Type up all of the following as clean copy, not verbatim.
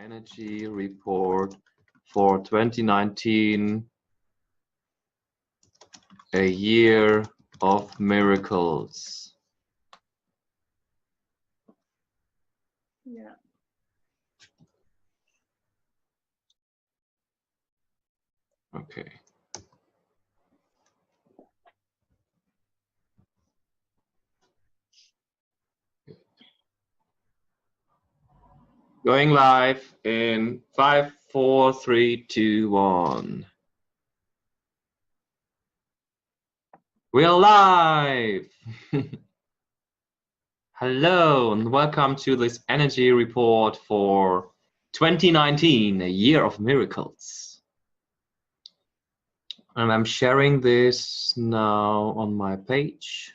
Energy report for 2019, a year of miracles. Yeah. Okay. Going live in 5, 4, 3, 2, 1. We're live! Hello and welcome to this energy report for 2019, a year of miracles. And I'm sharing this now on my page.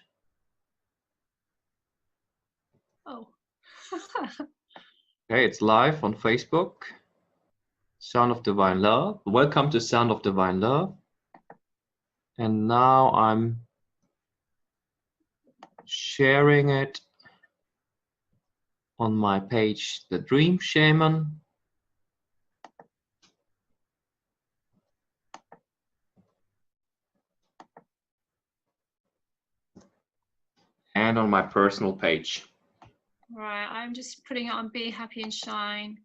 Oh. Okay, it's live on Facebook. Sound of Divine Love. Welcome to Sound of Divine Love. And now I'm sharing it on my page, The Dream Shaman. And on my personal page. Right, I'm just putting it on Be Happy and Shine.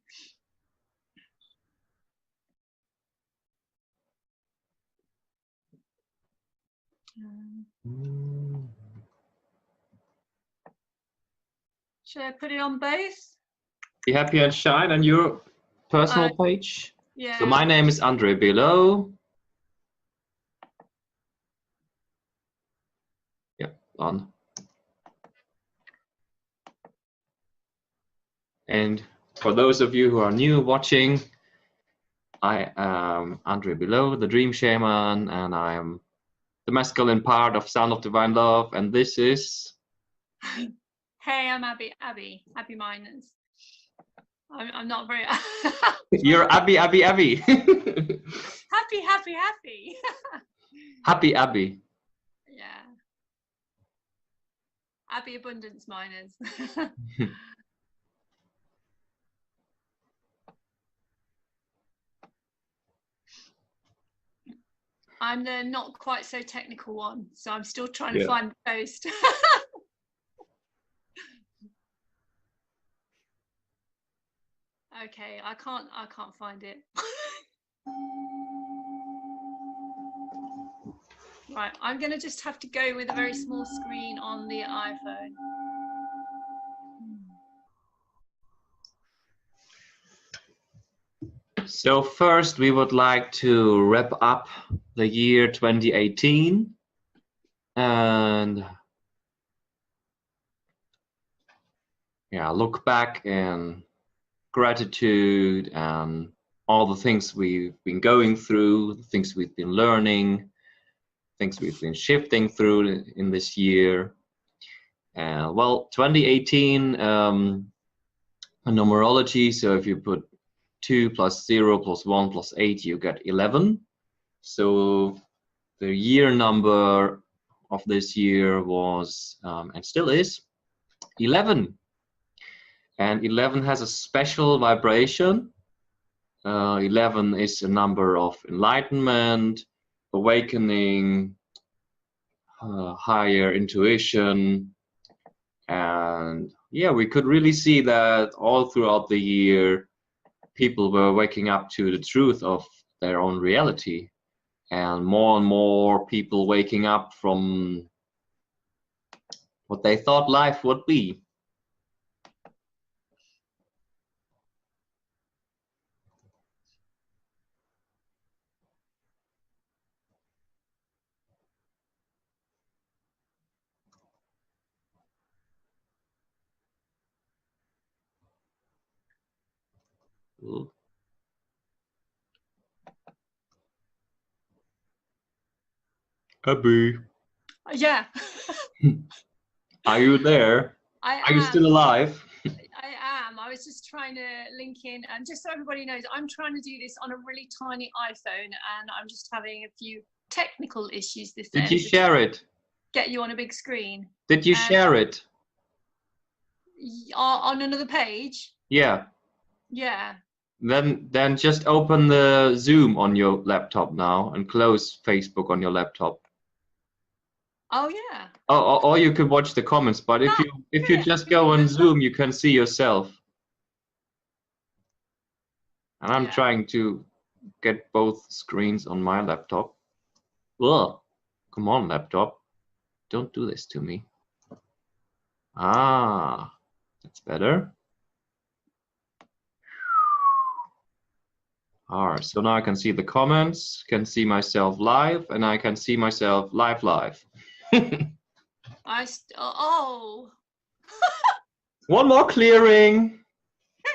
Should I put it on both? Be Happy and Shine on your personal page. Yeah. So my name is Andre Below. Yeah, on. And for those of you who are new watching, I am Andre Below, the Dream Shaman, and I'm the masculine part of Sound of Divine Love, and this is... Hey, I'm Abby Miners. I'm not very... You're Abby. Happy. Happy Abby. Yeah. Abby Abundance Miners. I'm the not quite so technical one, so I'm still trying to find the post. Okay, I can't find it. Right, I'm gonna just have to go with a very small screen on the iPhone. So first we would like to wrap up the year 2018 and look back in gratitude and all the things we've been going through, the things we've been learning, things we've been shifting through in this year. Well, 2018, a numerology, so if you put 2 plus 0 plus 1 plus 8, you get 11. So the year number of this year was, and still is, 11. And 11 has a special vibration. 11 is a number of enlightenment, awakening, higher intuition. And yeah, we could really see that all throughout the year, people were waking up to the truth of their own reality. And more people waking up from what they thought life would be. Abby. Yeah. Are you there? Are you still alive? I am. I was just trying to link in, and just so everybody knows, I'm trying to do this on a really tiny iPhone, and I'm just having a few technical issues this end. Did you share it? Get you on a big screen. Did you share it? On another page? Yeah. Yeah. Then just open the Zoom on your laptop now and close Facebook on your laptop. Oh yeah. Or you could watch the comments, but if you just go on Zoom, you can see yourself. And I'm trying to get both screens on my laptop. Ugh. Come on, laptop. Don't do this to me. Ah, that's better. All right, so now I can see the comments, can see myself live, and I can see myself live. Oh. One more clearing.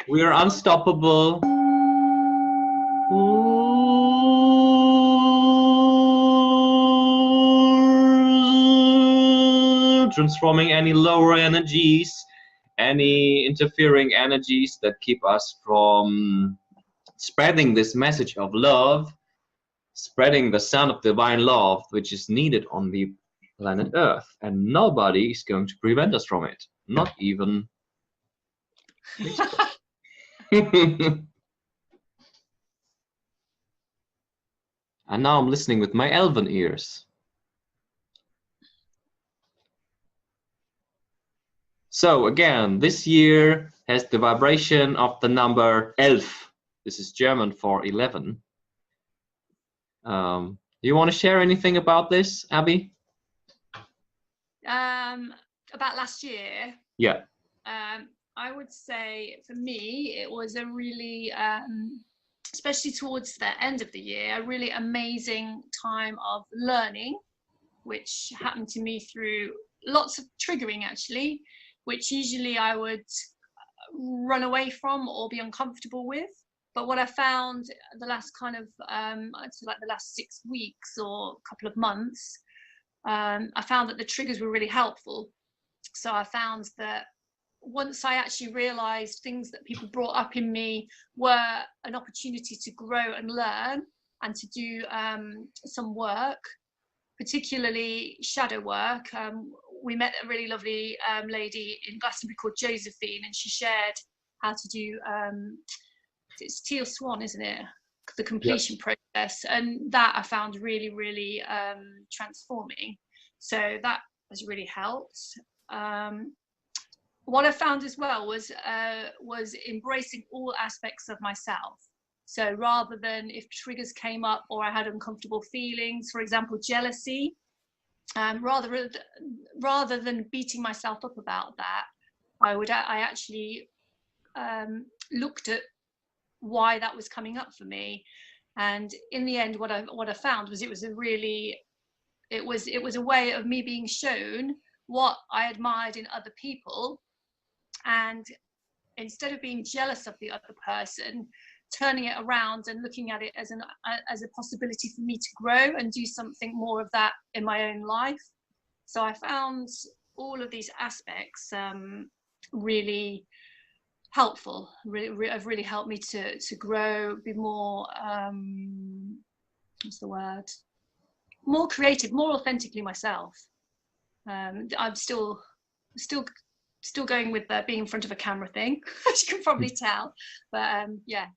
We are unstoppable. Transforming any lower energies, any interfering energies that keep us from spreading this message of love, spreading the sound of divine love, which is needed on the planet Earth. And nobody is going to prevent us from it. Not even. And now I'm listening with my elven ears. So again, this year has the vibration of the number 11. This is German for 11. Do you want to share anything about this, Abby? About last year? Yeah. I would say for me, it was a really, especially towards the end of the year, a really amazing time of learning, which happened to me through lots of triggering actually, which usually I would run away from or be uncomfortable with. But what I found the last kind of, I'd say like the last 6 weeks or a couple of months, I found that the triggers were really helpful. So I found that once I actually realized things that people brought up in me were an opportunity to grow and learn and to do some work, particularly shadow work. We met a really lovely lady in Glastonbury called Josephine, and she shared how to do, it's Teal Swan, isn't it? The completion process. And that I found really, really transforming. So that has really helped. What I found as well was embracing all aspects of myself. So rather than if triggers came up or I had uncomfortable feelings, for example, jealousy, rather than beating myself up about that, I actually looked at why that was coming up for me. And in the end, what I found was it was a way of me being shown what I admired in other people. And instead of being jealous of the other person, turning it around and looking at it as a possibility for me to grow and do something more of that in my own life. So I found all of these aspects really helpful. Have really helped me to grow, be more what's the word? More creative, more authentically myself. I'm still going with the being in front of a camera thing, as you can probably tell. But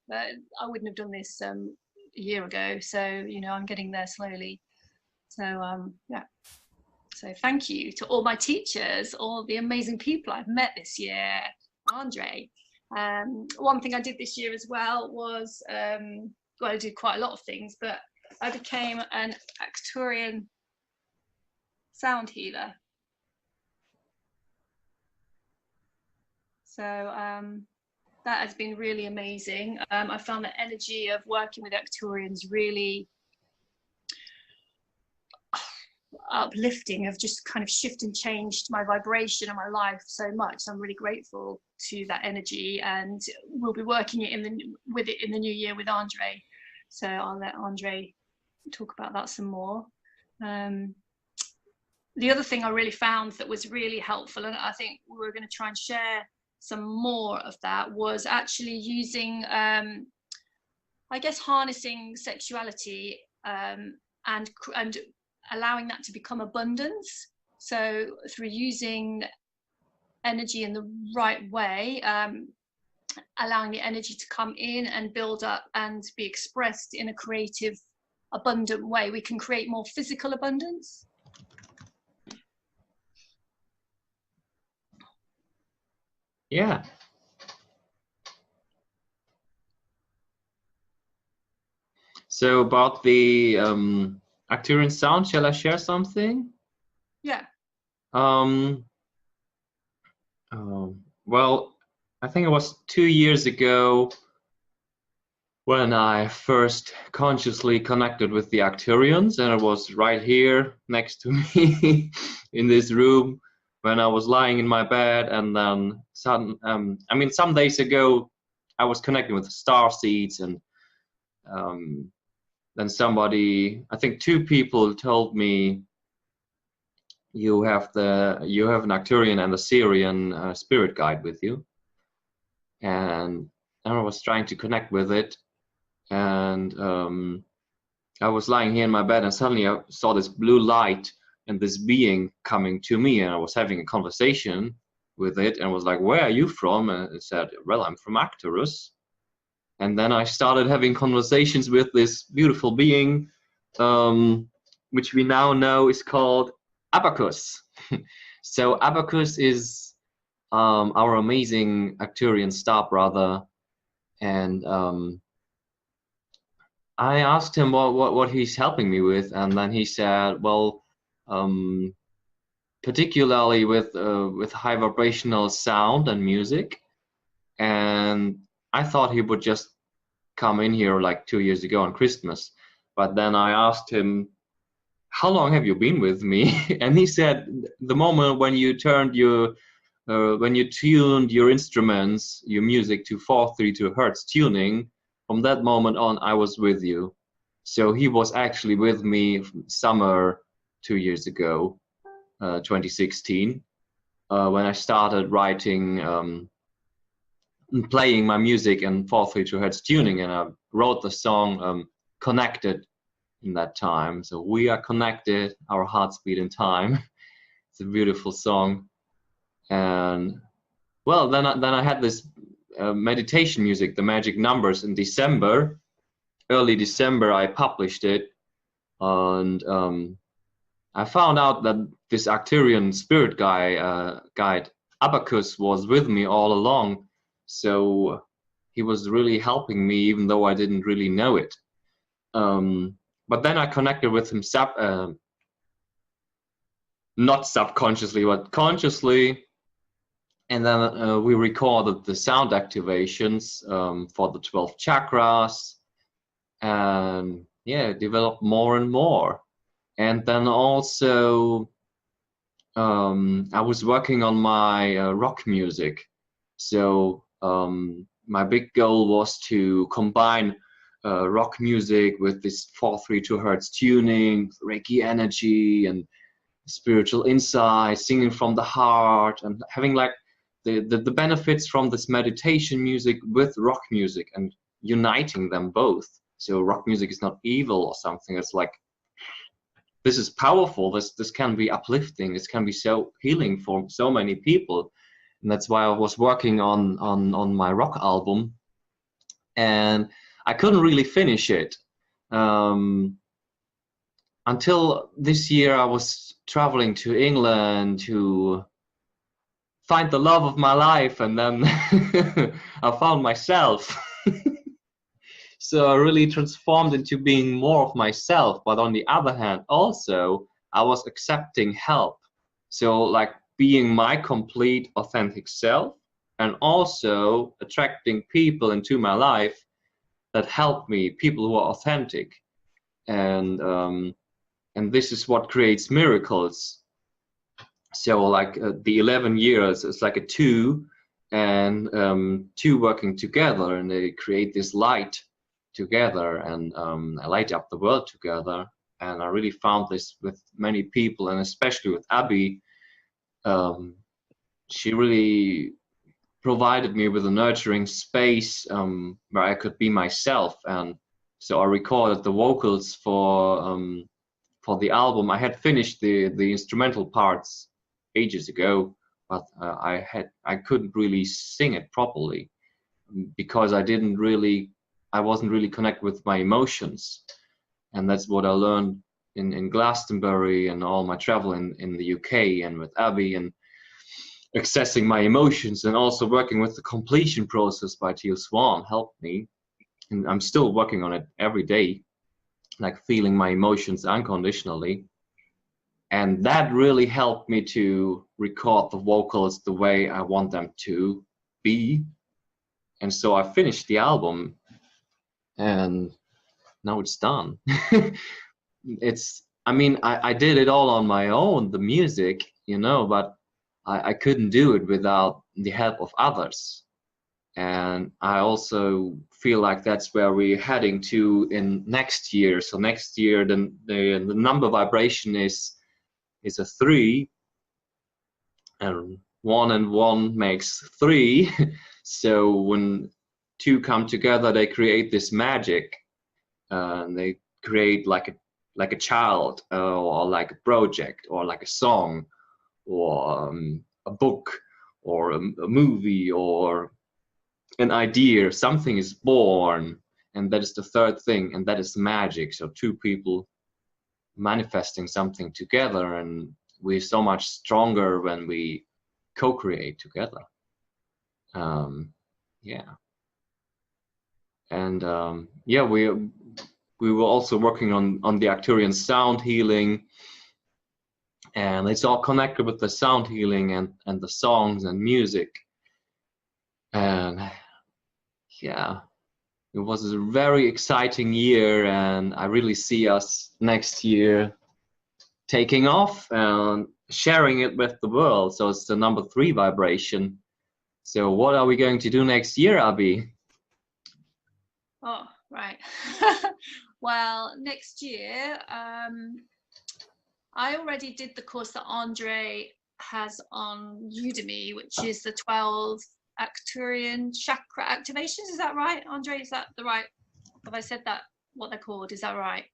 but I wouldn't have done this a year ago. So, you know, I'm getting there slowly. So, So thank you to all my teachers, all the amazing people I've met this year. Andre. One thing I did this year as well was, well, I did quite a lot of things, but I became an Arcturian sound healer. So that has been really amazing. I found the energy of working with Arcturians really uplifting, of just kind of shifted and changed my vibration and my life so much. So I'm really grateful to that energy, and we'll be working with it in the new year with Andre. So I'll let Andre talk about that some more. The other thing I really found that was really helpful, and I think we're going to try and share some more of that, was actually using, I guess, harnessing sexuality and allowing that to become abundance. So through using energy in the right way, allowing the energy to come in and build up and be expressed in a creative, abundant way. We can create more physical abundance. Yeah. So about the Arcturian sound, shall I share something? Yeah. Well, I think it was 2 years ago when I first consciously connected with the Arcturians, and it was right here next to me in this room when I was lying in my bed. And then some days ago I was connecting with the star seeds, and then somebody, I think 2 people, told me you have an Arcturian and a Sirian spirit guide with you, and I was trying to connect with it, and I was lying here in my bed, and suddenly I saw this blue light and this being coming to me, and I was having a conversation with it, and was like, "Where are you from?" And it said, "Well, I'm from Arcturus." And then I started having conversations with this beautiful being, which we now know is called Abacus. So Abacus is our amazing Arcturian star brother, and I asked him what he's helping me with, and then he said, well, particularly with high vibrational sound and music. And I thought he would just come in here like 2 years ago on Christmas. But then I asked him, how long have you been with me? And he said, the moment when you tuned your instruments, your music to 432 hertz tuning, from that moment on, I was with you. So he was actually with me summer 2 years ago, 2016, when I started writing, playing my music in 432 hertz tuning, and I wrote the song Connected in that time. So we are connected, our hearts beat in time. It's a beautiful song. And well, then I had this meditation music, the Magic Numbers, in December, early December. I published it, and I found out that this Arcturian spirit guide Abacus was with me all along. So he was really helping me, even though I didn't really know it. But then I connected with him not subconsciously, but consciously. And then we recorded the sound activations for the 12 chakras, and yeah, developed more and more. And then also I was working on my rock music. So my big goal was to combine rock music with this 432 hertz tuning, Reiki energy, and spiritual insight, singing from the heart, and having like the benefits from this meditation music with rock music and uniting them both. So rock music is not evil or something. It's like, this is powerful. This can be uplifting. This can be so healing for so many people. And that's why I was working on my rock album, and I couldn't really finish it until this year. I was traveling to England to find the love of my life, and then I found myself. So I really transformed into being more of myself. But on the other hand, also, I was accepting help. So like being my complete authentic self, and also attracting people into my life that help me, people who are authentic. And this is what creates miracles. So like the 11 years is like a two, and two working together, and they create this light together, and light up the world together. And I really found this with many people, and especially with Abby. She really provided me with a nurturing space where I could be myself. And so I recorded the vocals for the album. I had finished the instrumental parts ages ago, but I couldn't really sing it properly. because I wasn't really connected with my emotions. And that's what I learned in Glastonbury and all my travel in the UK and with Abby, and accessing my emotions, and also working with the completion process by Teal Swan helped me. And I'm still working on it every day, like feeling my emotions unconditionally. And that really helped me to record the vocals the way I want them to be. And so I finished the album, and now it's done. I did it all on my own, the music, but I couldn't do it without the help of others. And I also feel like that's where we're heading to in next year. So next year, the number vibration is a 3, and 1 and 1 makes 3. So when 2 come together, they create this magic. They create like a child, or like a project, or like a song, or a book, or a movie, or an idea. Something is born, and that is the third thing, and that is magic. So 2 people manifesting something together, and we're so much stronger when we co-create together. We were also working on the Arcturian sound healing, and it's all connected with the sound healing and the songs and music. And yeah, it was a very exciting year, and I really see us next year taking off and sharing it with the world. So it's the number 3 vibration. So what are we going to do next year, Abby? Oh, right. Well, next year, I already did the course that Andre has on Udemy, which is the 12 Arcturian chakra activations. Is that right, Andre? Is that the right? Have I said that? What they're called? Is that right?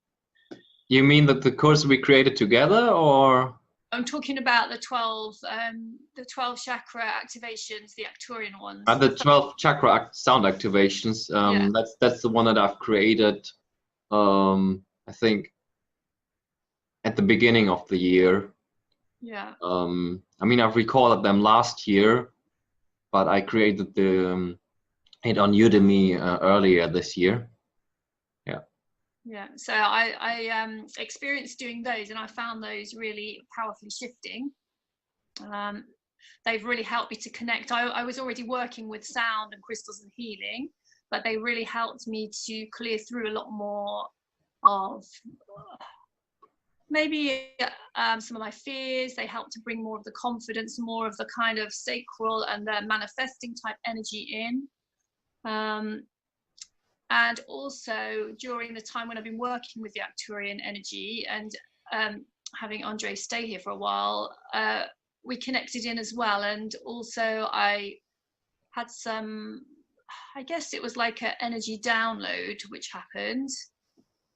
You mean that the course we created together, or? I'm talking about the 12 chakra activations, the Arcturian ones. The 12 chakra sound activations. Yeah. That's the one that I've created. I think at the beginning of the year. Yeah. I've recorded them last year, but I created it on Udemy earlier this year. Yeah, so I experienced doing those, and I found those really powerfully shifting. They've really helped me to connect. I was already working with sound and crystals and healing, but they really helped me to clear through a lot more of maybe some of my fears. They helped to bring more of the confidence, more of the kind of sacral and the manifesting type energy in. And also during the time when I've been working with the Arcturian energy and having Andre stay here for a while, we connected in as well. And also I had some, I guess it was like an energy download which happened.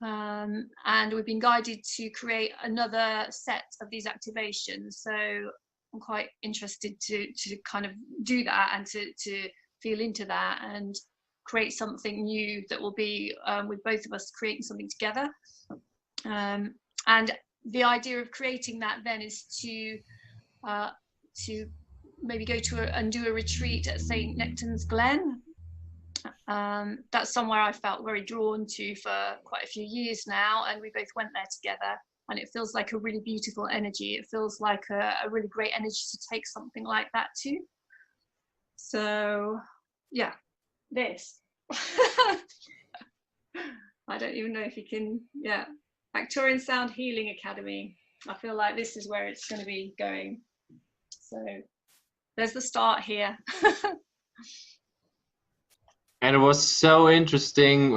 And we've been guided to create another set of these activations. So I'm quite interested to kind of do that and to feel into that and create something new that will be with both of us creating something together. And the idea of creating that then is to maybe go to and do a retreat at St. Nectan's Glen. That's somewhere I felt very drawn to for quite a few years now, and we both went there together, and it feels like a really beautiful energy. It feels like a really great energy to take something like that to. So yeah, this. I don't even know if you can, yeah. Arcturian Sound Healing Academy. I feel like this is where it's going to be going. So there's the start here. And it was so interesting.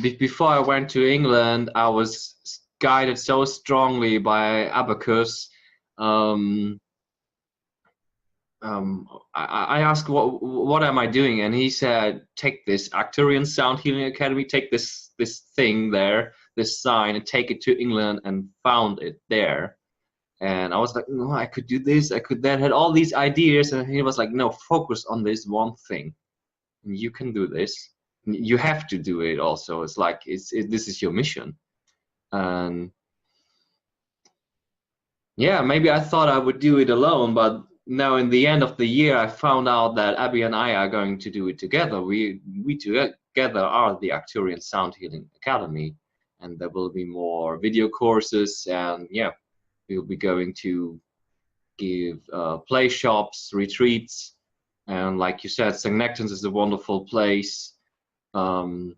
Before I went to England, I was guided so strongly by Abacus. I asked, what am I doing? And he said, take this Arcturian Sound Healing Academy, take this thing there, this sign, and take it to England, and found it there. And I was like, no, I could do this, I could that, had all these ideas. And he was like, no, focus on this one thing. You can do this. You have to do it also. It's like this is your mission. And yeah, maybe I thought I would do it alone, but now in the end of the year, I found out that Abby and I are going to do it together. We together are the Arcturian Sound Healing Academy, and there will be more video courses, and yeah, we'll be going to give play shops, retreats, and like you said, St. Nectans is a wonderful place. Also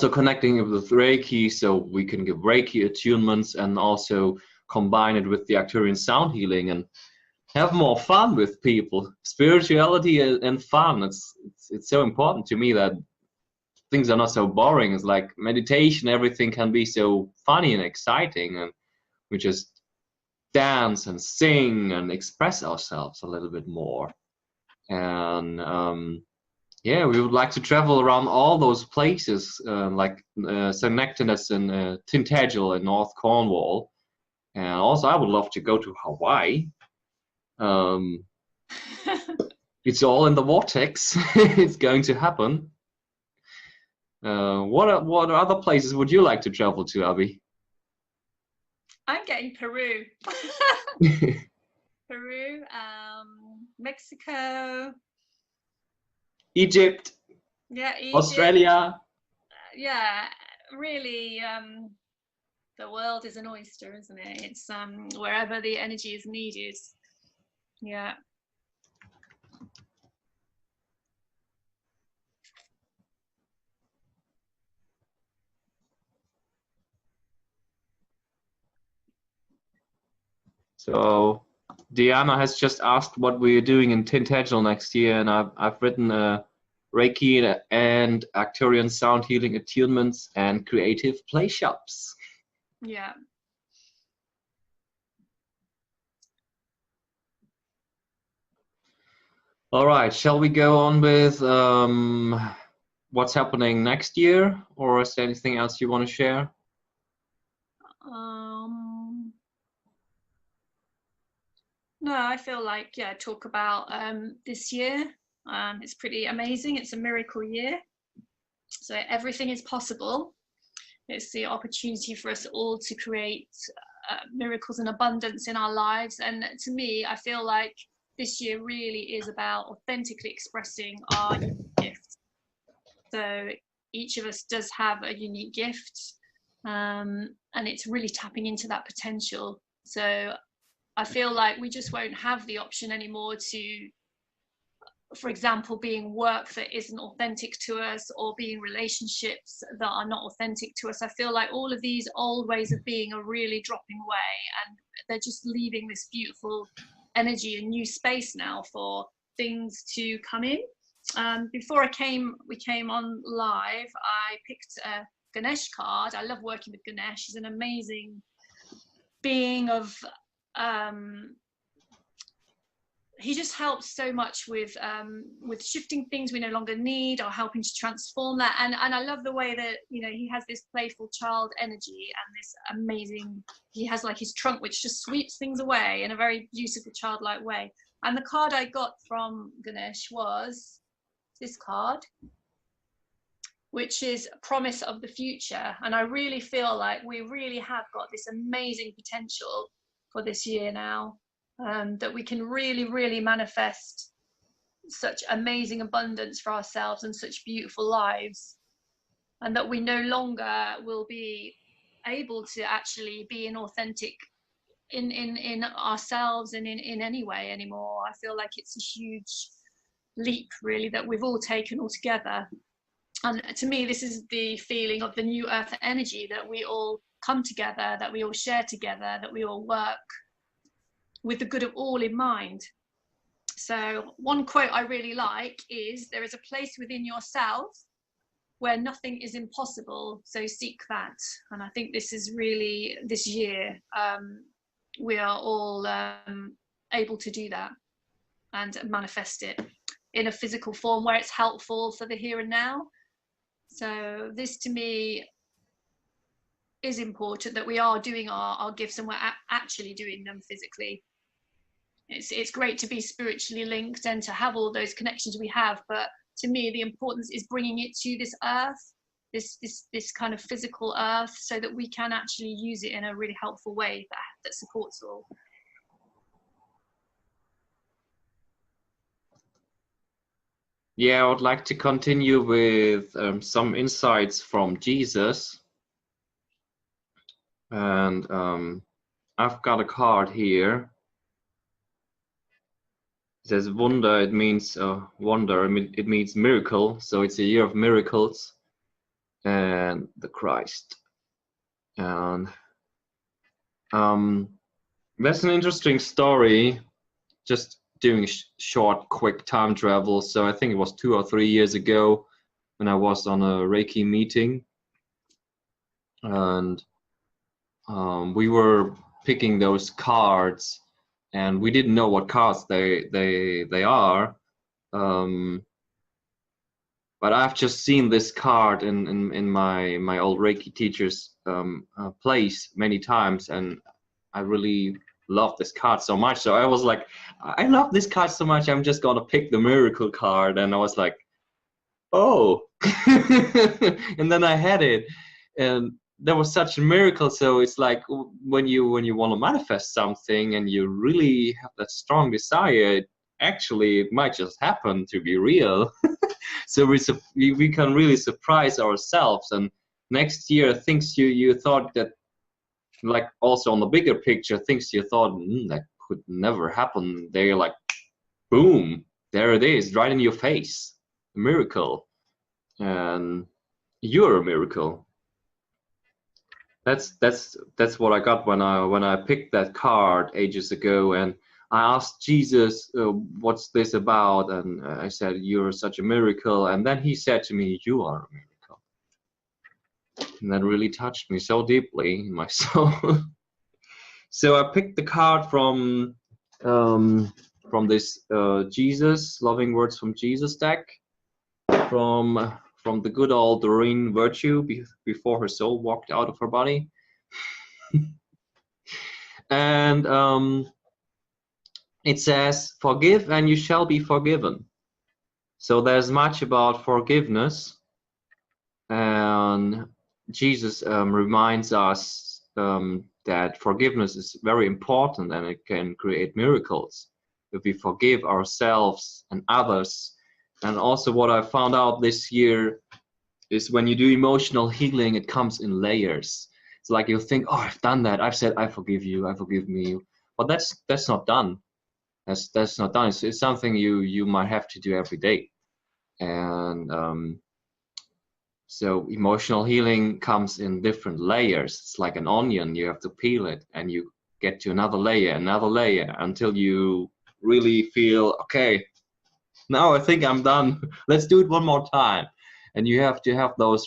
connecting with Reiki, so we can give Reiki attunements and also combine it with the Arcturian sound healing and have more fun with people. Spirituality and fun. It's so important to me that things are not so boring. It's like meditation, everything can be so funny and exciting, and we just dance and sing and express ourselves a little bit more. And yeah, we would like to travel around all those places, like St. Nectanus and Tintagel in North Cornwall. And also, I would love to go to Hawaii. It's all in the vortex. It's going to happen. What other places would you like to travel to, Abby? I'm getting Peru. Peru, Mexico. Egypt. Yeah, Egypt. Australia. Yeah, really, the world is an oyster, isn't it? It's wherever the energy is needed. Yeah. So Diana has just asked what we're doing in Tintagel next year, and I've written Reiki and Arcturian sound healing attunements and creative play shops. Yeah. All right, shall we go on with what's happening next year, or is there anything else you want to share? No, I feel like, yeah, talk about this year. It's pretty amazing. It's a miracle year. So everything is possible. It's the opportunity for us all to create miracles and abundance in our lives. And to me, I feel like this year really is about authentically expressing our gifts. So each of us does have a unique gift, and it's really tapping into that potential. So I feel like we just won't have the option anymore to, for example, being work that isn't authentic to us, or being relationships that are not authentic to us. I feel like all of these old ways of being are really dropping away, and they're just leaving this beautiful energy and new space now for things to come in. Before we came on live, I picked a Ganesh card. I love working with Ganesh. He's an amazing being of he just helps so much with shifting things we no longer need, or helping to transform that. And I love the way that, you know, he has this playful child energy and this amazing, he has like his trunk which just sweeps things away in a very beautiful childlike way. And the card I got from Ganesh was this card, which is a promise of the future. And I really feel like we really have got this amazing potential for this year now, that we can really manifest such amazing abundance for ourselves and such beautiful lives, and that we no longer will be able to actually be inauthentic in ourselves and in any way anymore. I feel like it's a huge leap really that we've all taken all together. And to me, this is the feeling of the new earth energy, that we all come together, that we all share together, that we all work with the good of all in mind. So one quote I really like is, "There is a place within yourself where nothing is impossible, so seek that." And I think this is really, this year, we are all able to do that and manifest it in a physical form where it's helpful for the here and now. So this to me is important, that we are doing our gifts and we're actually doing them physically. it's great to be spiritually linked and to have all those connections we have, but to me the importance is bringing it to this earth, this kind of physical earth, so that we can actually use it in a really helpful way that supports all. Yeah, I would like to continue with some insights from Jesus. And I've got a card here. It says Wunder. It means wonder. I mean, it means miracle. So it's a year of miracles and the Christ. And that's an interesting story. Just doing a short, quick time travel. So I think it was 2 or 3 years ago when I was on a Reiki meeting, and we were picking those cards, and we didn't know what cards they are. But I've just seen this card in my old Reiki teacher's place many times, and I really love this card so much. So I was like, I love this card so much, I'm just gonna pick the miracle card. And I was like, oh. And then I had it, and there was such a miracle. So it's like when you want to manifest something and you really have that strong desire, actually it might just happen to be real. So we can really surprise ourselves. And next year, things you thought that, like also on the bigger picture, things you thought that could never happen, they're like, boom, there it is, right in your face. A miracle. And you're a miracle. That's what I got when I picked that card ages ago. And I asked Jesus, what's this about? And I said, you're such a miracle. And then he said to me, you are a miracle. And that really touched me so deeply in my soul. So I picked the card from this Jesus, Loving Words from Jesus deck, from the good old Doreen Virtue, before her soul walked out of her body. And it says, forgive and you shall be forgiven. So there's much about forgiveness, and Jesus reminds us that forgiveness is very important, and it can create miracles if we forgive ourselves and others. And also what I found out this year is when you do emotional healing, it comes in layers. It's like you think, oh, I've done that. I've said, I forgive you, I forgive me. But that's not done. That's not done. It's something you might have to do every day. And so emotional healing comes in different layers. It's like an onion. You have to peel it, and you get to another layer, until you really feel, okay, now I think I'm done. Let's do it one more time. And you have to have those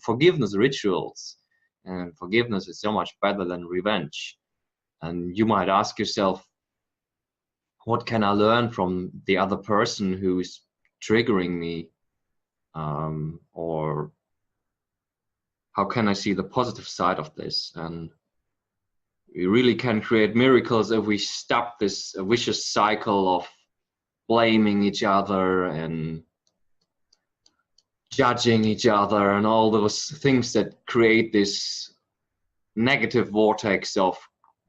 forgiveness rituals. And forgiveness is so much better than revenge. And you might ask yourself, what can I learn from the other person who's triggering me? Or how can I see the positive side of this? And we really can create miracles if we stop this vicious cycle of blaming each other and judging each other and all those things that create this negative vortex of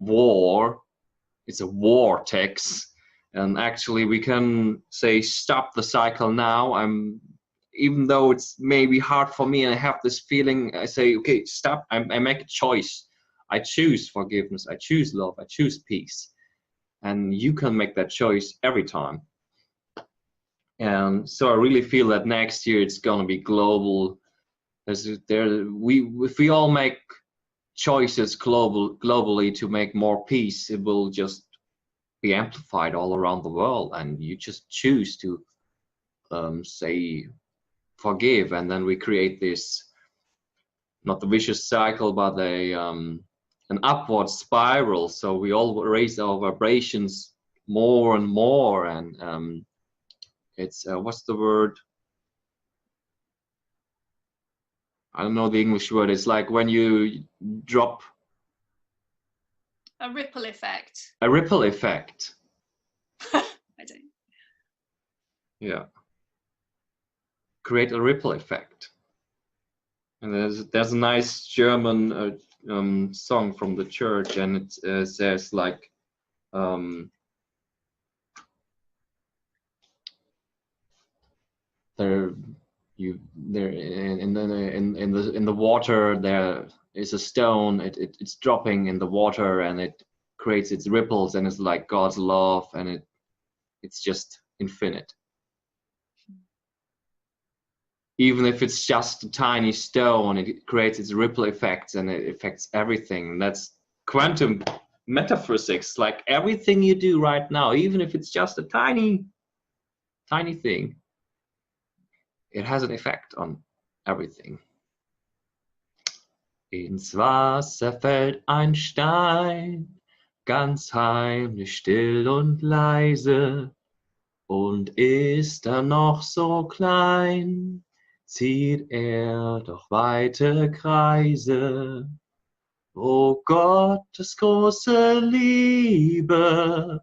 war. It's a vortex. And actually we can say, stop the cycle now. Even though it's maybe hard for me and I have this feeling, I say, okay, stop. I make a choice. I choose forgiveness. I choose love. I choose peace. And you can make that choice every time. And so I really feel that next year it's going to be global. If we all make choices globally to make more peace, it will just be amplified all around the world. And you just choose to say forgive, and then we create this, not the vicious cycle, but an upward spiral. So we all raise our vibrations more and more, and it's what's the word? I don't know the English word. It's like when you drop a ripple effect. A ripple effect. Yeah. Create a ripple effect. And there's a nice German song from the church, and it says like, there in the water there is a stone. It's dropping in the water, and it creates its ripples, and it's like God's love, and it's just infinite. Even if it's just a tiny stone, it creates its ripple effects, and it affects everything. And that's quantum metaphysics. Like everything you do right now, even if it's just a tiny thing, it has an effect on everything. Ins Wasser fällt ein Stein, ganz heimlich, still und leise, und ist er noch so klein, zieht er doch weite Kreise. O Gottes große Liebe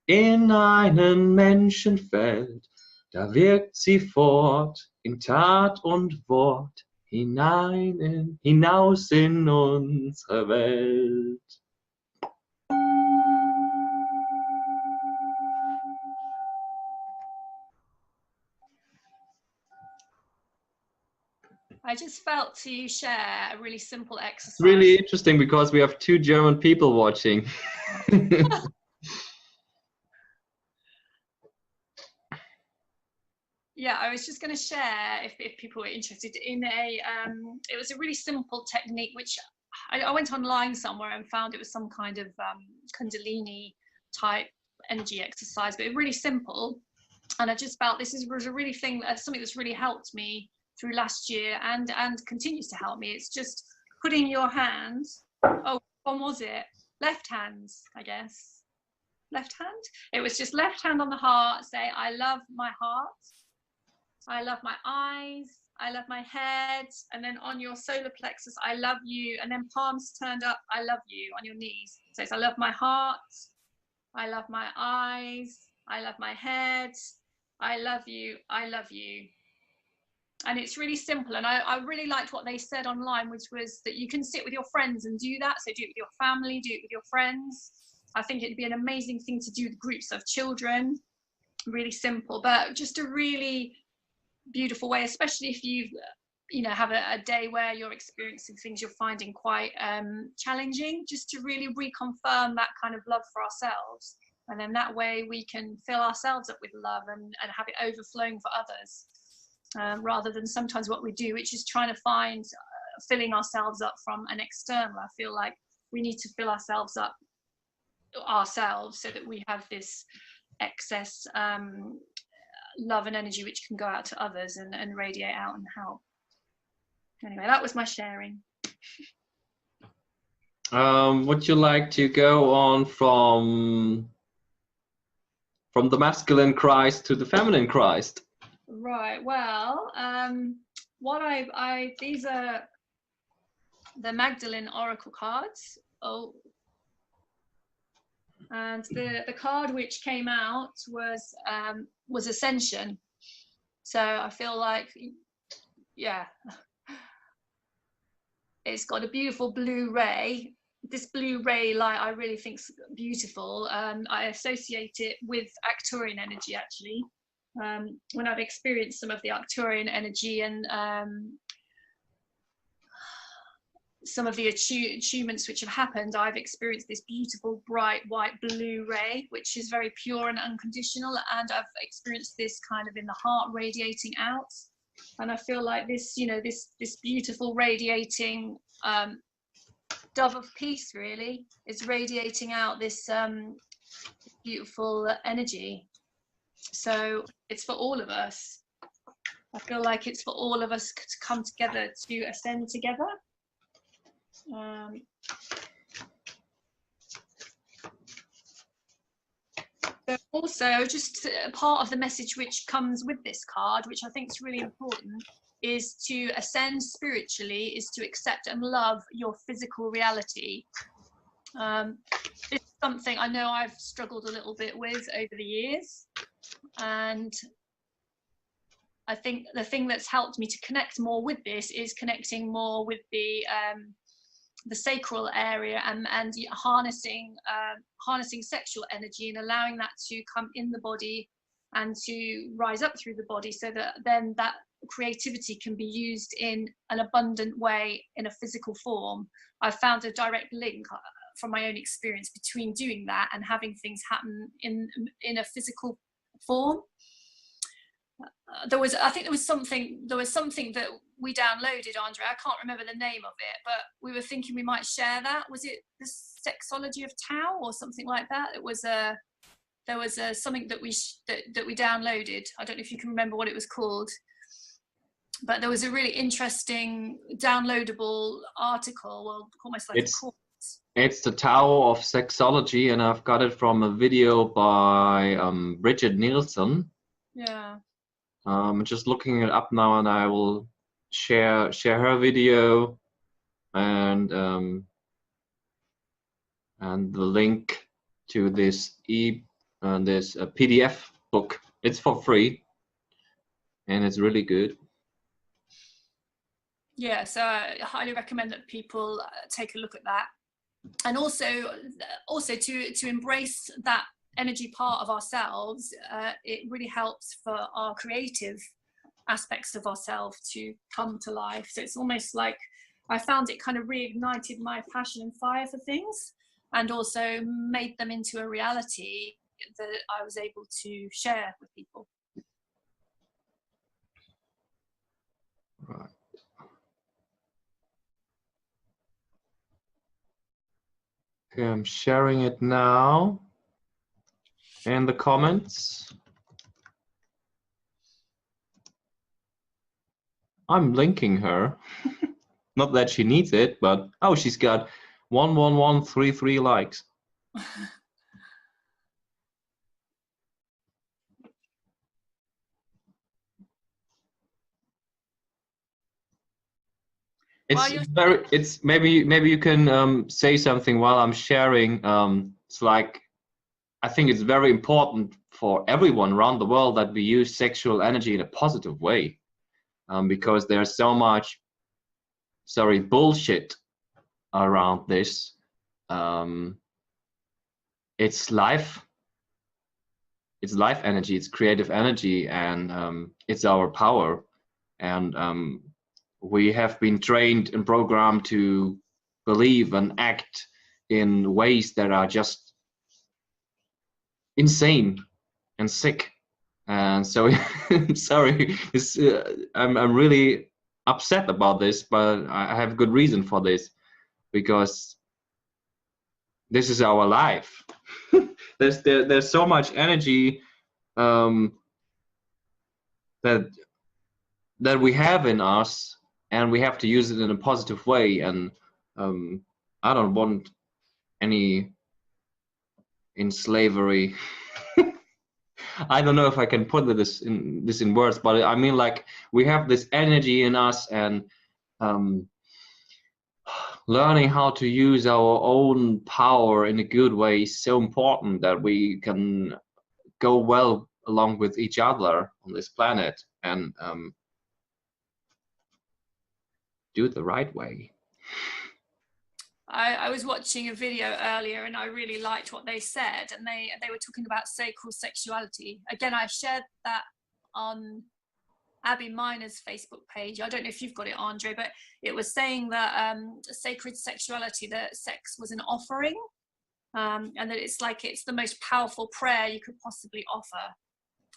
in einen Menschen fällt, da wirkt sie fort in Tat und Wort, hinaus in unsere Welt. I just felt to share a really simple exercise. It's really interesting because we have 2 German people watching. Yeah, I was just going to share, if people were interested, in it was a really simple technique, which I went online somewhere and found it was some kind of Kundalini type energy exercise, but really simple. And I just felt this was a really something that's really helped me through last year and continues to help me. It's just putting your hands, what was it? Left hands, I guess. Left hand? It was just left hand on the heart, say, I love my heart. I love my eyes, I love my head, and then on your solar plexus, I love you, and then palms turned up, I love you, on your knees. So it's I love my heart, I love my eyes, I love my head, I love you, I love you. And it's really simple, and I really liked what they said online, which was that you can sit with your friends and do that, so do it with your family, do it with your friends. I think it'd be an amazing thing to do with groups of children. Really simple, but just a really beautiful way, especially if you have a day where you're experiencing things you're finding quite challenging, just to really reconfirm that kind of love for ourselves, and then that way we can fill ourselves up with love and have it overflowing for others, rather than sometimes what we do, which is trying to find filling ourselves up from an external. I feel like we need to fill ourselves up ourselves so that we have this excess love and energy which can go out to others and radiate out and help. Anyway, that was my sharing. Would you like to go on from the masculine Christ to the feminine Christ? Right, well, these are the Magdalene Oracle cards. And the card which came out was Ascension. So I feel like, yeah, it's got a beautiful blue ray. This blue ray light I really think is beautiful. I associate it with Arcturian energy, actually. When I've experienced some of the Arcturian energy and some of the attunements which have happened, I've experienced this beautiful bright white blue ray, which is very pure and unconditional, and I've experienced this kind of in the heart radiating out. And I feel like this, this beautiful radiating dove of peace really is radiating out this beautiful energy. So it's for all of us. I feel like it's for all of us to come together to ascend together. So also, just part of the message which comes with this card, which I think is really important, is to ascend spiritually, is to accept and love your physical reality. It's something I know I've struggled a little bit with over the years, and I think the thing that's helped me to connect more with this is connecting more with the sacral area and harnessing sexual energy and allowing that to come in the body and to rise up through the body, so that then that creativity can be used in an abundant way in a physical form. I've found a direct link from my own experience between doing that and having things happen in a physical form. I think there was something that we downloaded, Andre. I can't remember the name of it, but we were thinking we might share that. Was it the Sexology of Tao or something like that? There was something that we downloaded. I don't know if you can remember what it was called, but there was a really interesting downloadable article, well, almost like a course. It's the Tao of Sexology, and I've got it from a video by Bridget Nielsen. Yeah. Just looking it up now, and I will share her video and the link to this PDF book. It's for free, and it's really good. Yeah, so I highly recommend that people take a look at that, and also to embrace that energy part of ourselves. It really helps for our creative aspects of ourselves to come to life. So it's almost like I found it kind of reignited my passion and fire for things, and also made them into a reality that I was able to share with people. Right. Okay, I'm sharing it now in the comments. I'm linking her. Not that she needs it, but oh, she's got 11133 likes. It's maybe you can say something while I'm sharing. It's like, I think it's very important for everyone around the world that we use sexual energy in a positive way, because there's so much bullshit around this. It's life energy, it's creative energy, and it's our power. And we have been trained and programmed to believe and act in ways that are just insane and sick. And so sorry, I'm really upset about this, but I have good reason for this, because this is our life. there's so much energy that we have in us, and we have to use it in a positive way. And I don't want any in slavery. I don't know if I can put this in words, but I mean, like, we have this energy in us, and learning how to use our own power in a good way is so important, that we can go well along with each other on this planet, and do it the right way. I was watching a video earlier, and I really liked what they said, and they were talking about sacral sexuality. Again, I shared that on Abby Miner's Facebook page. I don't know if you've got it, Andre, but it was saying that sacred sexuality, that sex was an offering, and that it's the most powerful prayer you could possibly offer.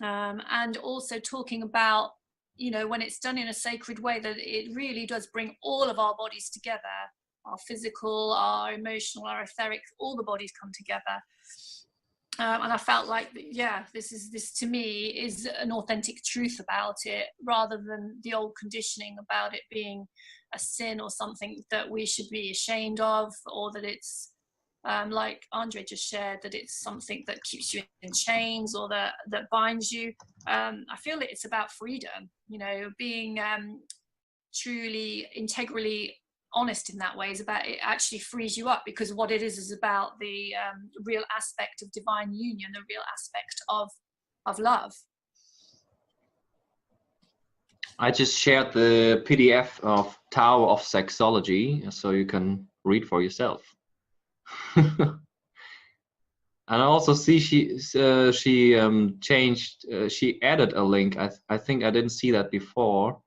And also talking about, when it's done in a sacred way, that it really does bring all of our bodies together. Our physical, our emotional, our etheric, all the bodies come together. And I felt like, this to me is an authentic truth about it, rather than the old conditioning about it being a sin or something that we should be ashamed of, or that it's like Andre just shared, that it's something that keeps you in chains, or that binds you. I feel that it's about freedom, being truly integrally honest in that way is about, it actually frees you up, because what it is about the real aspect of divine union, the real aspect of love. I just shared the PDF of Tower of Sexology, so you can read for yourself. And I also see she changed. She added a link. I think I didn't see that before.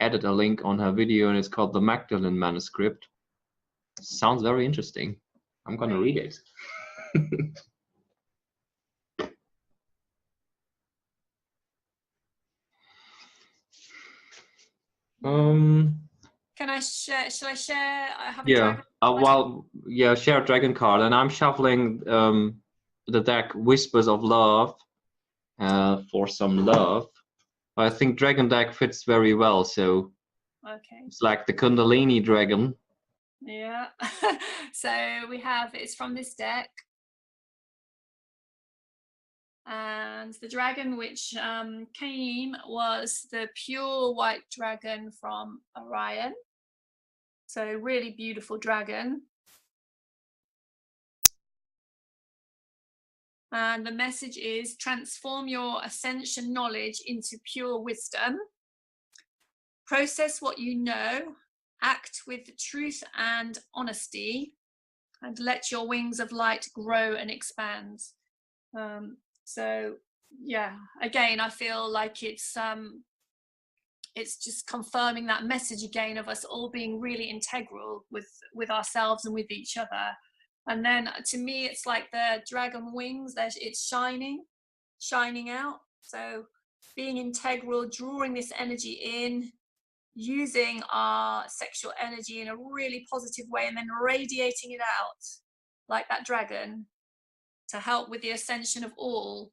Added a link on her video, and it's called the Magdalene Manuscript. Sounds very interesting. I'm gonna read it. Can I share? Shall I share? I have a Yeah. dragon. Well, yeah. Share dragon card, and I'm shuffling the deck Whispers of Love for some love. I think dragon deck fits very well. So Okay. it's like the Kundalini dragon. Yeah. So we have, it's from this deck. And the dragon which came was the pure white dragon from Orion. So really beautiful dragon. And the message is transform your ascension knowledge into pure wisdom. Process what you know, act with truth and honesty, and let your wings of light grow and expand. So yeah, again, I feel like it's just confirming that message again of us all being really integral with ourselves and with each other. And then to me, it's like the dragon wings, that it's shining out. So being integral, drawing this energy in, using our sexual energy in a really positive way, and then radiating it out like that dragon to help with the ascension of all.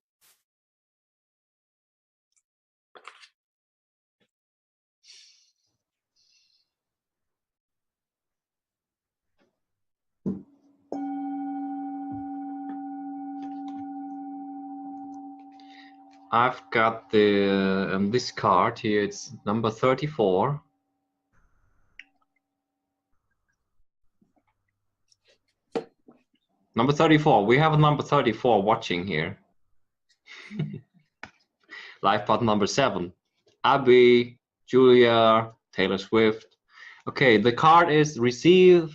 I've got the this card here. It's number 34. Number 34. We have a number 34 watching here. Life path number 7. Abby, Julia, Taylor Swift. Okay, the card is receive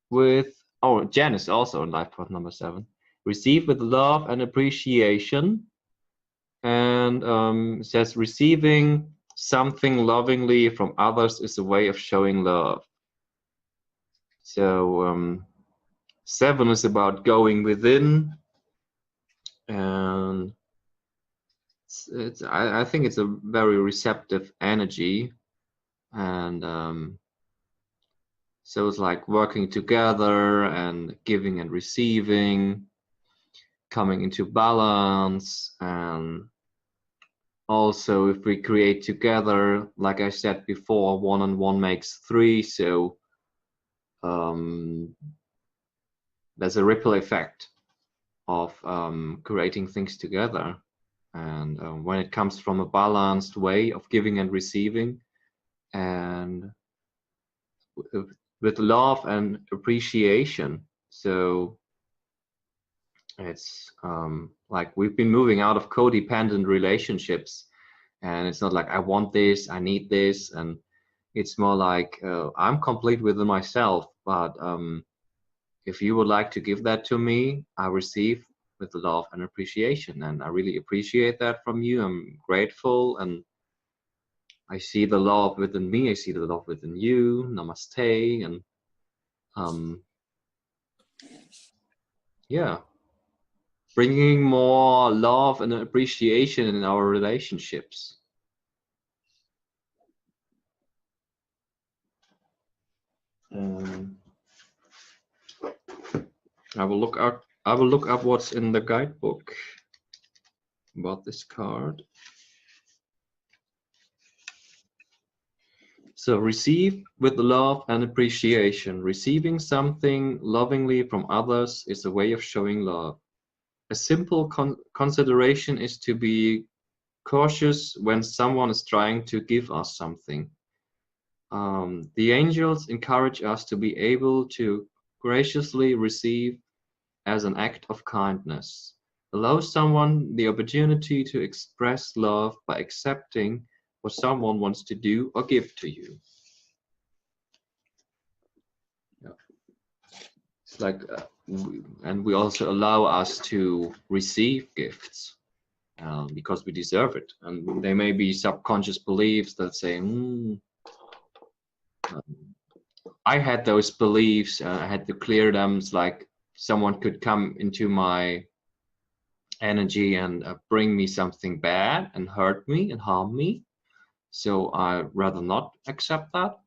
with, oh, Janice also in life path number 7. Receive with love and appreciation. And it says receiving something lovingly from others is a way of showing love. So 7 is about going within, and I think it's a very receptive energy, and so it's like working together and giving and receiving, coming into balance. And also if we create together, like I said before, 1 and 1 makes 3, so there's a ripple effect of creating things together. And when it comes from a balanced way of giving and receiving, and with love and appreciation. So it's like we've been moving out of codependent relationships, and it's not like I want this, I need this, and it's more like I'm complete within myself, but if you would like to give that to me, I receive with love and appreciation, and I really appreciate that from you. I'm grateful, and I see the love within me, I see the love within you. Namaste. And yeah, bringing more love and appreciation in our relationships. I will look up what's in the guidebook about this card. So receive with love and appreciation. Receiving something lovingly from others is a way of showing love. A simple consideration is to be cautious when someone is trying to give us something. The angels encourage us to be able to graciously receive as an act of kindness. Allow someone the opportunity to express love by accepting what someone wants to do or give to you. Yeah. It's like, and we also allow us to receive gifts because we deserve it. And there may be subconscious beliefs that say, I had those beliefs, I had to clear them. It's like someone could come into my energy and bring me something bad and hurt me and harm me. So I rather not accept that.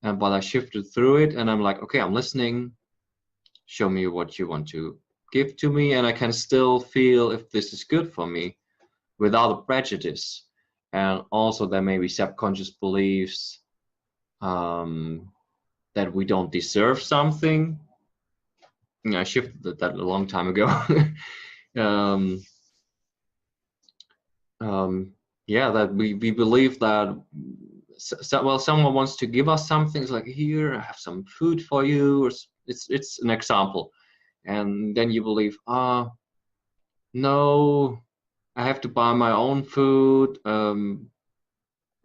But I shifted through it and I'm like, okay, I'm listening. Show me what you want to give to me. And I can still feel if this is good for me without a prejudice. And also there may be subconscious beliefs that we don't deserve something. I shifted that a long time ago. Yeah, that we believe that well, someone wants to give us something. It's like, here, I have some food for you. Or it's an example, and then you believe, no, I have to buy my own food.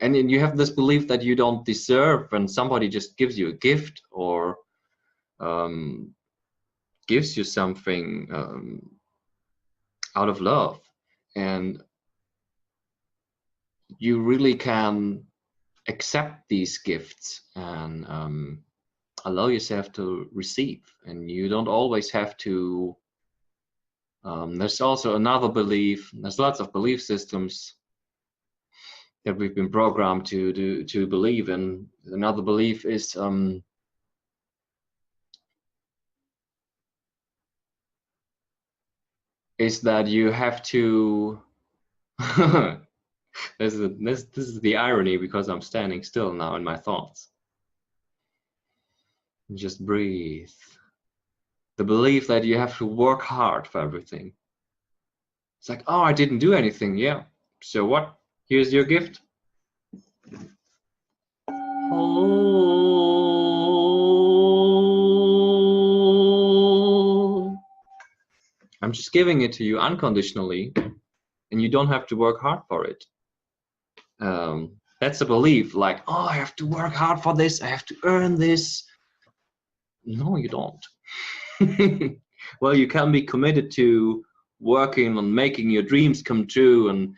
And then you have this belief that you don't deserve when somebody just gives you a gift or gives you something out of love, and you really can accept these gifts and allow yourself to receive. And you don't always have to. There's also another belief. There's lots of belief systems that we've been programmed to believe in. Another belief is that you have to. This is the irony, because I'm standing still now in my thoughts. Just breathe. The belief that you have to work hard for everything. It's like, oh, I didn't do anything. Yeah. So what? Here's your gift. Oh. I'm just giving it to you unconditionally, and you don't have to work hard for it. That's a belief, like, oh, I have to work hard for this, I have to earn this. No, you don't. Well, you can be committed to working on making your dreams come true, and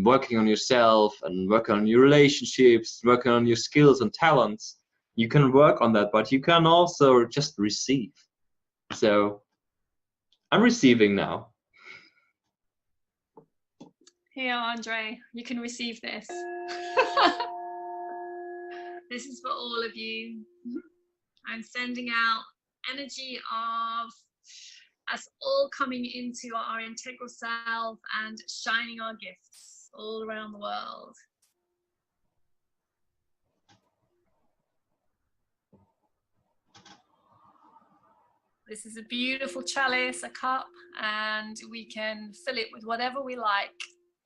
working on yourself, and working on your relationships, working on your skills and talents. You can work on that, but you can also just receive. So I'm receiving now. Here, Andre, you can receive this. This is for all of you. I'm sending out energy of us all coming into our integral self and shining our gifts all around the world. This is a beautiful chalice, a cup, and we can fill it with whatever we like,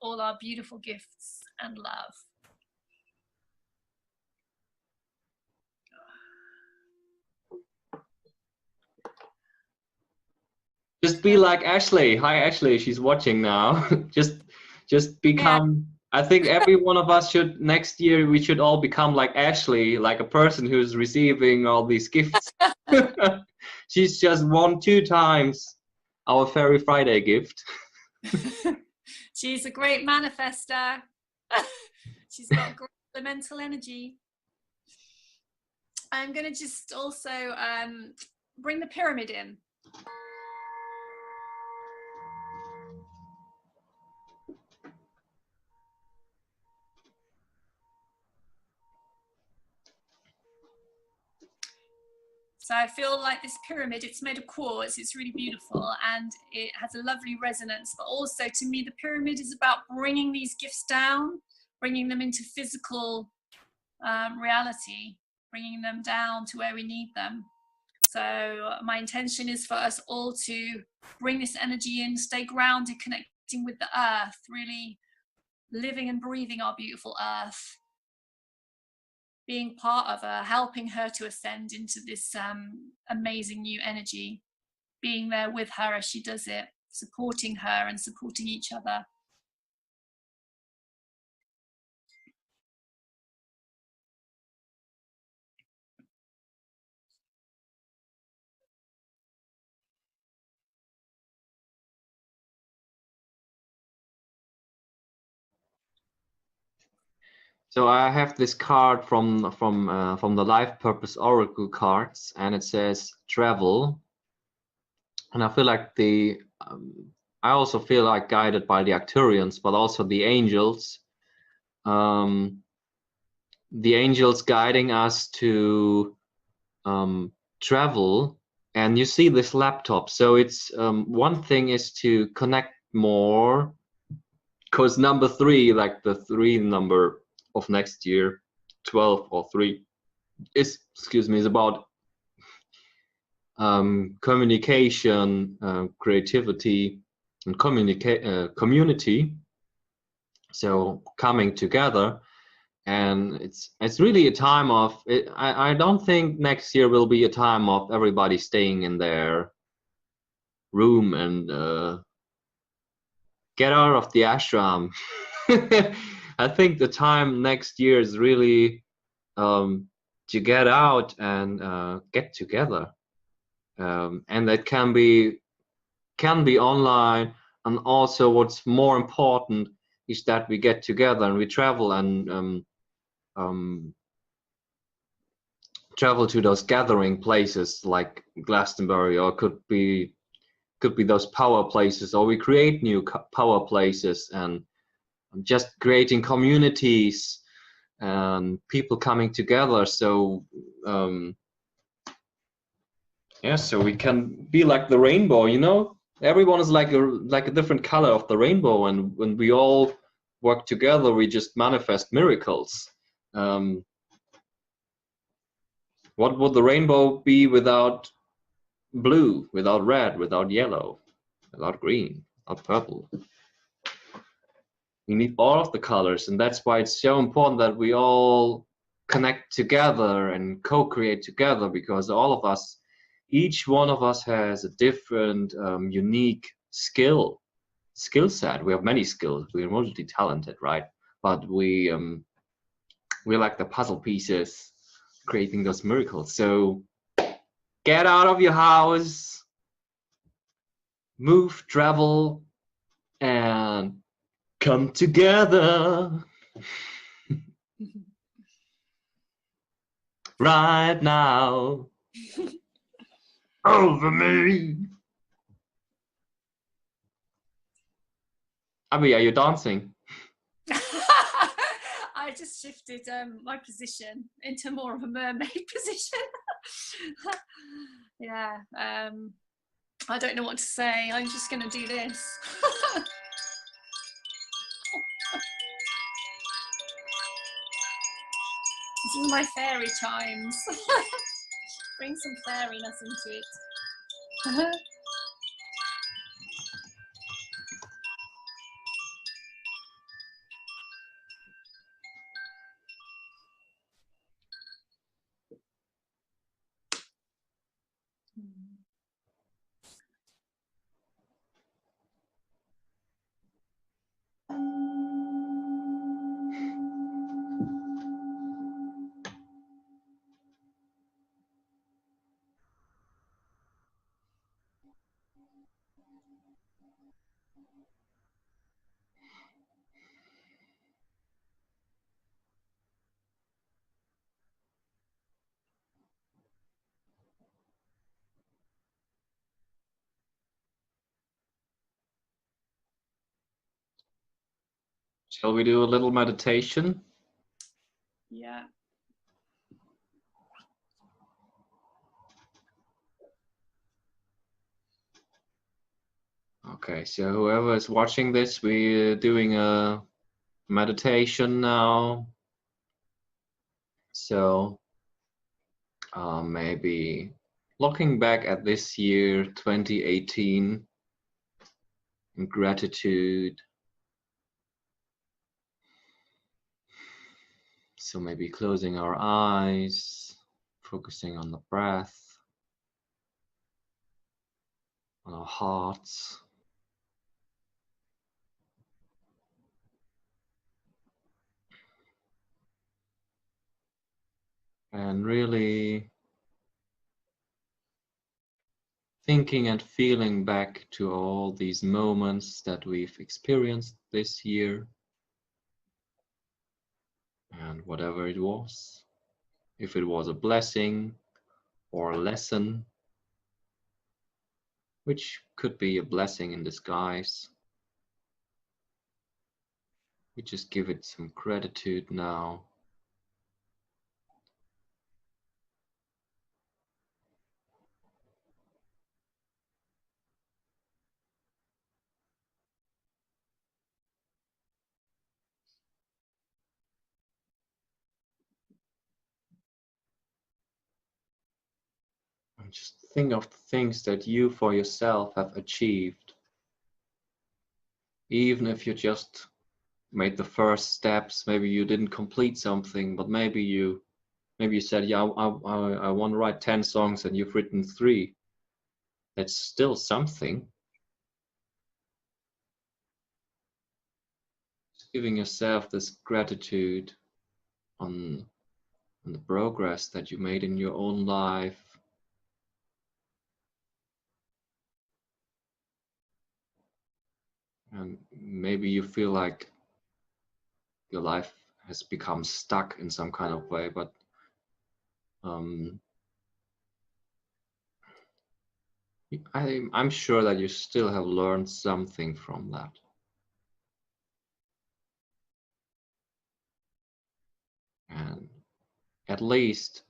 all our beautiful gifts and love. Just be like Ashley. Hi, Ashley. She's watching now. just become. Yeah. I think every one of us should, next year, we should all become like Ashley, like a person who's receiving all these gifts. She's just won 2 times our Fairy Friday gift. She's a great manifester. She's got great elemental energy. I'm going to just also bring the pyramid in. So I feel like this pyramid, it's made of quartz, it's really beautiful, and it has a lovely resonance. But also, to me, the pyramid is about bringing these gifts down, bringing them into physical reality, bringing them down to where we need them. So my intention is for us all to bring this energy in, stay grounded, connecting with the earth, really living and breathing our beautiful earth, being part of her, helping her to ascend into this amazing new energy, being there with her as she does it, supporting her and supporting each other. So I have this card from the Life Purpose Oracle cards, and it says travel. And I feel like I also feel like guided by the Arcturians, but also the angels. The angels guiding us to travel. And you see this laptop. So it's one thing is to connect more, because number 3, like the 3 number of next year, 12 or 3, is about communication, creativity, and community. So coming together, and it's really a time of it. I don't think next year will be a time of everybody staying in their room and get out of the ashram. I think the time next year is really to get out and get together, and that can be online. And also, what's more important is that we get together and we travel and travel to those gathering places like Glastonbury, or could be those power places, or we create new power places, and just creating communities and people coming together. So yeah, so we can be like the rainbow, you know. Everyone is like a different color of the rainbow, and when we all work together, we just manifest miracles. What would the rainbow be without blue, without red, without yellow, without green, without purple? We need all of the colors, and that's why it's so important that we all connect together and co-create together, because all of us, each one of us has a different unique skill set. We have many skills, we're multi-talented, right? But we're like the puzzle pieces creating those miracles. So get out of your house, move, travel, and come together right now. Over me. Abby, are you dancing? I just shifted my position into more of a mermaid position. Yeah, I don't know what to say. I'm just going to do this. This is my fairy chimes. Bring some fairiness into it. Shall we do a little meditation? Yeah. Okay, so whoever is watching this, we're doing a meditation now. So maybe looking back at this year, 2018, in gratitude. So maybe closing our eyes, focusing on the breath, on our hearts. And really thinking and feeling back to all these moments that we've experienced this year. And whatever it was, if it was a blessing or a lesson, which could be a blessing in disguise, we just give it some gratitude now. And just think of the things that you for yourself have achieved. Even if you just made the first steps, maybe you didn't complete something, but maybe you said, yeah, I want to write 10 songs and you've written 3. That's still something. Just giving yourself this gratitude on the progress that you made in your own life. And maybe you feel like your life has become stuck in some kind of way, but I'm sure that you still have learned something from that. And at least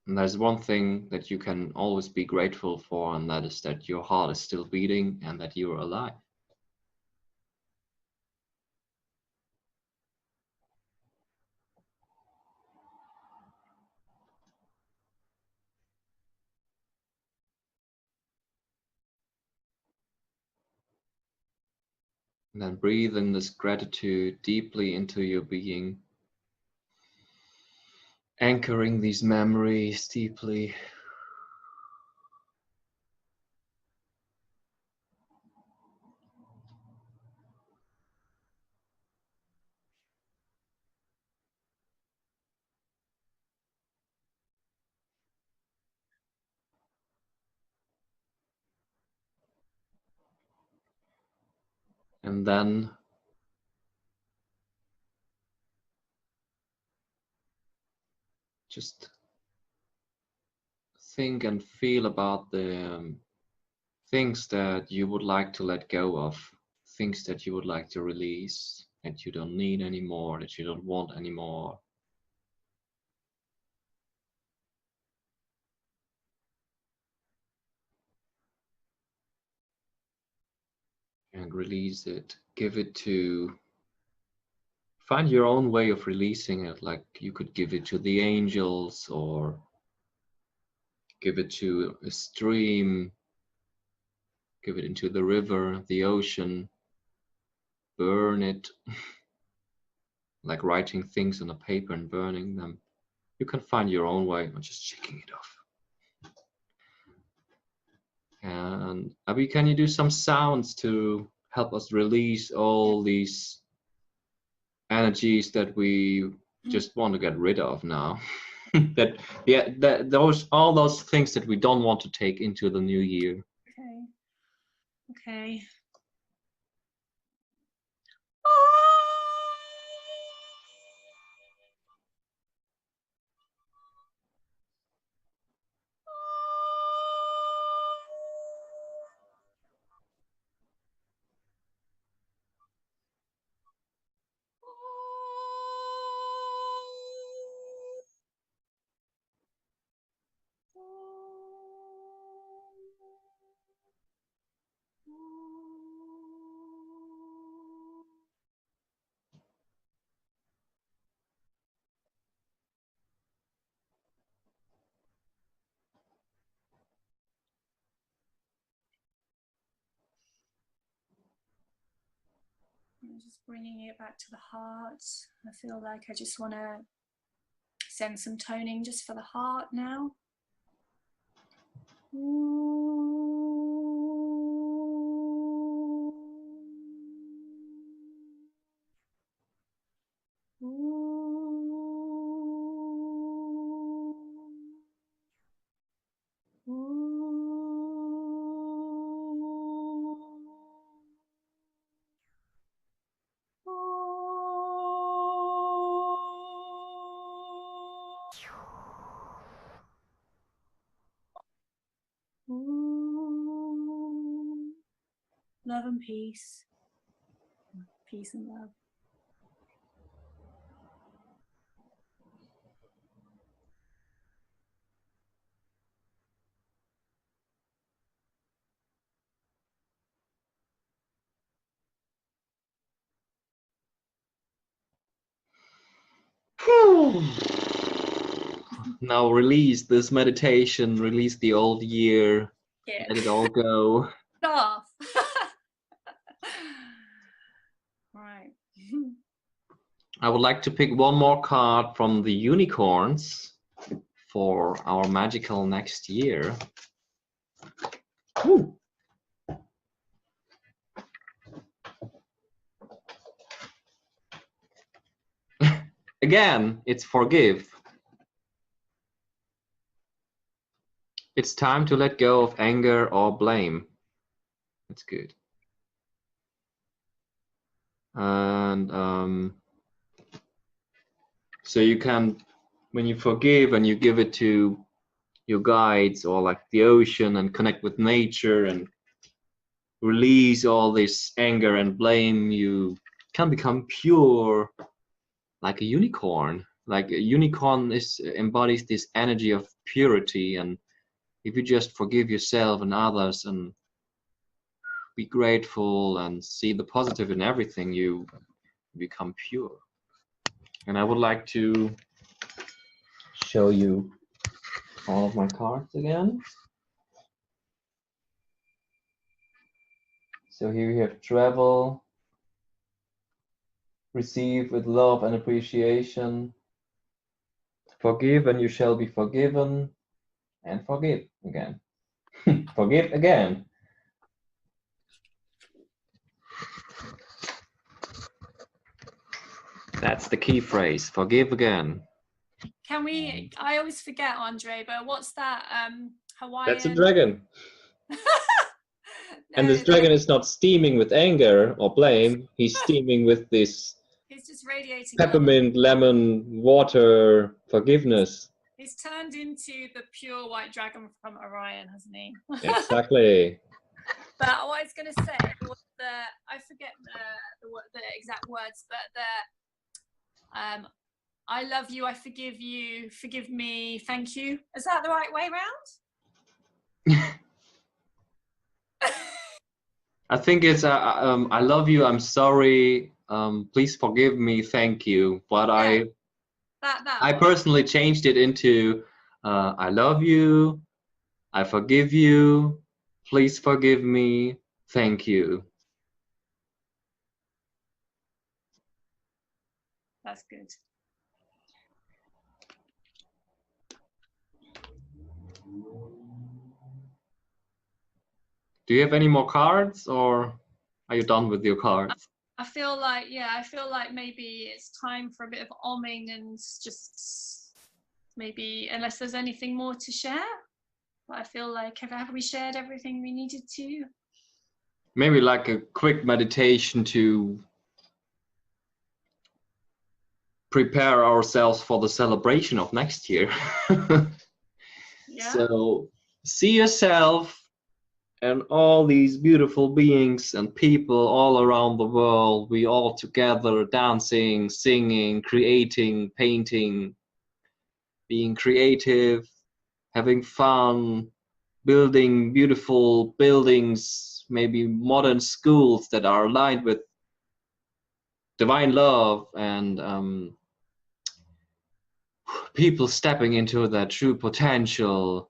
there's one thing that you can always be grateful for, and that is that your heart is still beating and that you're alive. And then breathe in this gratitude deeply into your being, anchoring these memories deeply. And then just think and feel about the things that you would like to let go of, things that you would like to release, that you don't need anymore, that you don't want anymore. And release it. Give it to, find your own way of releasing it. Like you could give it to the angels or give it to a stream, give it into the river, the ocean, burn it, like writing things on a paper and burning them. You can find your own way of just checking it off. And Abby, can you do some sounds to help us release all these energies that we just want to get rid of now? That those all those things that we don't want to take into the new year. Okay. I'm just bringing it back to the heart. I feel like I just want to send some toning just for the heart now. Love and peace. Peace and love. Now release this meditation, release the old year, Yeah. let it all go. Off. Right. I would like to pick one more card from the unicorns for our magical next year. Woo. Again, it's forgive. It's time to let go of anger or blame. That's good. And so you can, when you forgive and you give it to your guides or like the ocean and connect with nature and release all this anger and blame, you can become pure like a unicorn. Like a unicorn embodies this energy of purity, and if you just forgive yourself and others and be grateful and see the positive in everything, you become pure. And I would like to show you all of my cards again. So here we have travel, receive with love and appreciation, forgive and you shall be forgiven, and forgive again. Forgive again. That's the key phrase, forgive again. Can we, I always forget, Andre, but what's that Hawaiian? That's a dragon. And this dragon is not steaming with anger or blame, he's steaming with this he's just radiating peppermint, lemon, water, forgiveness. He's turned into the pure white dragon from Orion, hasn't he? Exactly. But what I was going to say was I forget the exact words, but I love you, I forgive you, forgive me, thank you. Is that the right way round? I think it's I love you, I'm sorry, please forgive me, thank you. But yeah, I personally changed it into I love you, I forgive you, please forgive me, thank you. That's good. Do you have any more cards, or are you done with your cards? I feel like, yeah, I feel like maybe it's time for a bit of oming and just maybe, unless there's anything more to share. But I feel like, have we shared everything we needed to? Maybe like a quick meditation to prepare ourselves for the celebration of next year. Yeah. So see yourself and all these beautiful beings and people all around the world, we all together dancing, singing, creating, painting, being creative, having fun, building beautiful buildings, maybe modern schools that are aligned with divine love, and people stepping into their true potential,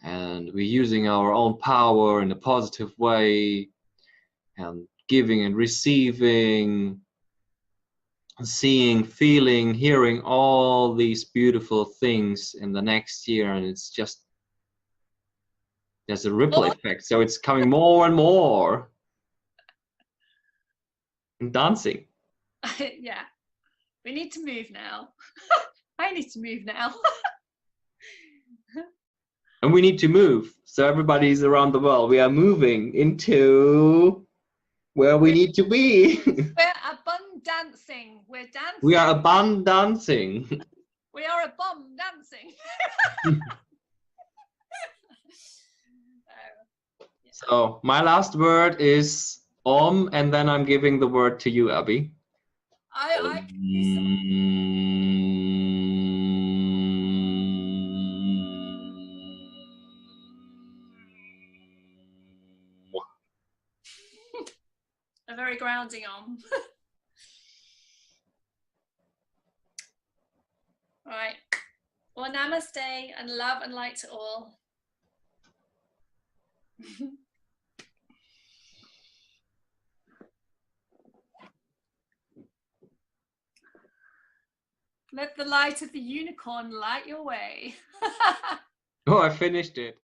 and we're using our own power in a positive way, and giving and receiving, seeing, feeling, hearing all these beautiful things in the next year. And it's just, there's a ripple effect, so it's coming more and more. And dancing. Yeah, we need to move now. I need to move now. And we need to move. So everybody's around the world, we are moving into where we need to be. We're abundancing. We're dancing. We are abundancing. We are dancing. So my last word is And then I'm giving the word to you, Abby. I a very grounding Om. All right. Well, namaste and love and light to all. Let the light of the unicorn light your way. Oh, I finished it.